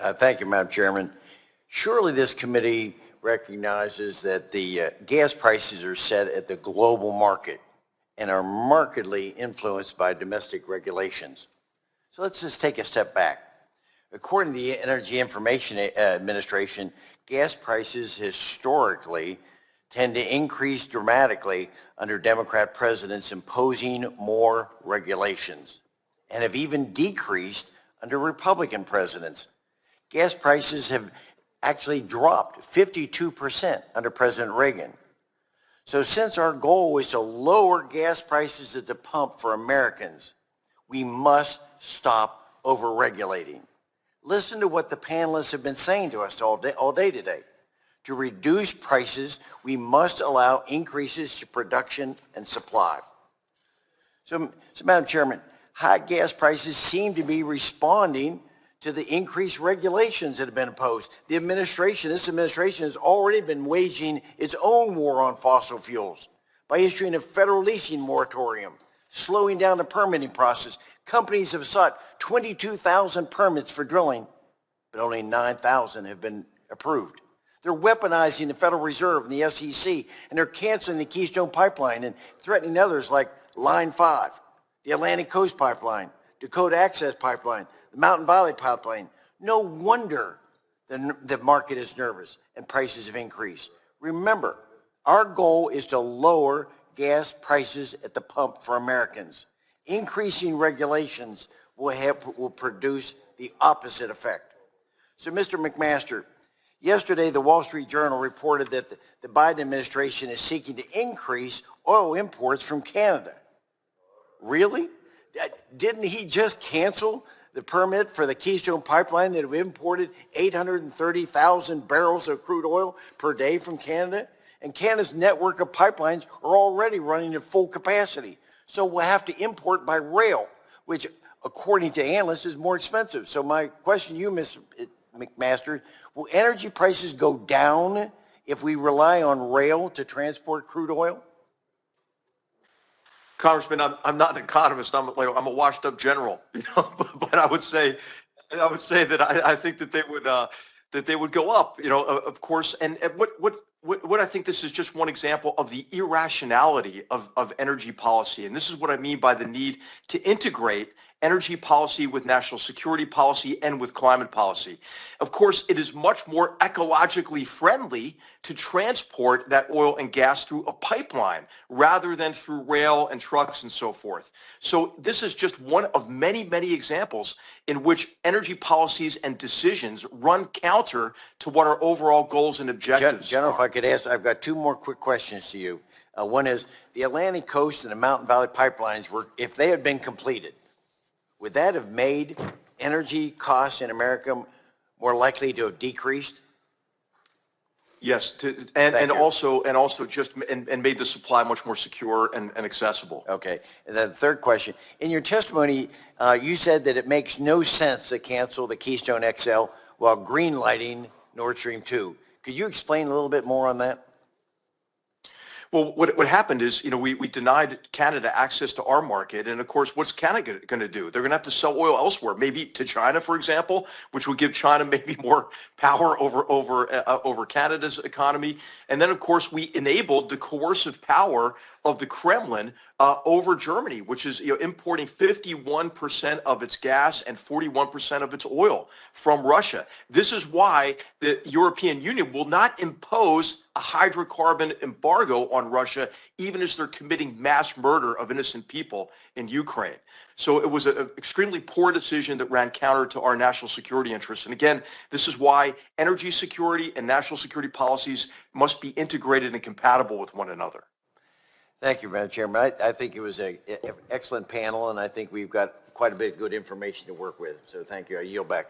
Thank you, Madam Chairman. Surely this committee recognizes that the gas prices are set at the global market and are markedly influenced by domestic regulations. So let's just take a step back. According to the Energy Information Administration, gas prices historically tend to increase dramatically under Democrat presidents imposing more regulations, and have even decreased under Republican presidents. Gas prices have actually dropped 52% under President Reagan. So since our goal is to lower gas prices at the pump for Americans, we must stop over-regulating. Listen to what the panelists have been saying to us all day today. To reduce prices, we must allow increases to production and supply. So Madam Chairman, high gas prices seem to be responding to the increased regulations that have been imposed. This administration has already been waging its own war on fossil fuels by issuing a federal leasing moratorium, slowing down the permitting process. Companies have sought 22,000 permits for drilling, but only 9,000 have been approved. They're weaponizing the Federal Reserve and the SEC, and they're canceling the Keystone Pipeline and threatening others like Line 5, the Atlantic Coast Pipeline, Dakota Access Pipeline, the Mountain Valley Pipeline. No wonder the market is nervous and prices have increased. Remember, our goal is to lower gas prices at the pump for Americans. Increasing regulations will produce the opposite effect. So, Mr. McMaster, yesterday the Wall Street Journal reported that the Biden administration is seeking to increase oil imports from Canada. Really? Didn't he just cancel the permit for the Keystone Pipeline that have imported 830,000 barrels of crude oil per day from Canada? And Canada's network of pipelines are already running at full capacity. So we'll have to import by rail, which, according to analysts, is more expensive. So my question to you, Ms. McMaster, will energy prices go down if we rely on rail to transport crude oil? Congressman, I'm not an economist. I'm a washed-up general, But I would say that I think that they would go up, of course. And what I think this is just one example of the irrationality of energy policy, and this is what I mean by the need to integrate energy policy with national security policy and with climate policy. Of course, it is much more ecologically friendly to transport that oil and gas through a pipeline rather than through rail and trucks and so forth. So this is just one of many, many examples in which energy policies and decisions run counter to what our overall goals and objectives are. General, if I could ask, I've got two more quick questions to you. One is, the Atlantic Coast and the Mountain Valley pipelines, if they had been completed, would that have made energy costs in America more likely to have decreased? Yes, and also made the supply much more secure and accessible. Okay. And then the third question, in your testimony, you said that it makes no sense to cancel the Keystone XL while greenlighting Nord Stream 2. Could you explain a little bit more on that? Well, what happened is, we denied Canada access to our market. And of course, what's Canada going to do? They're going to have to sell oil elsewhere, maybe to China, for example, which would give China maybe more power over Canada's economy. And then, of course, we enabled the coercive power of the Kremlin over Germany, which is importing 51% of its gas and 41% of its oil from Russia. This is why the European Union will not impose a hydrocarbon embargo on Russia, even as they're committing mass murder of innocent people in Ukraine. So it was an extremely poor decision that ran counter to our national security interests. And again, this is why energy security and national security policies must be integrated and compatible with one another. Thank you, Madam Chairman. I think it was an excellent panel, and I think we've got quite a bit of good information to work with. So thank you. I yield back.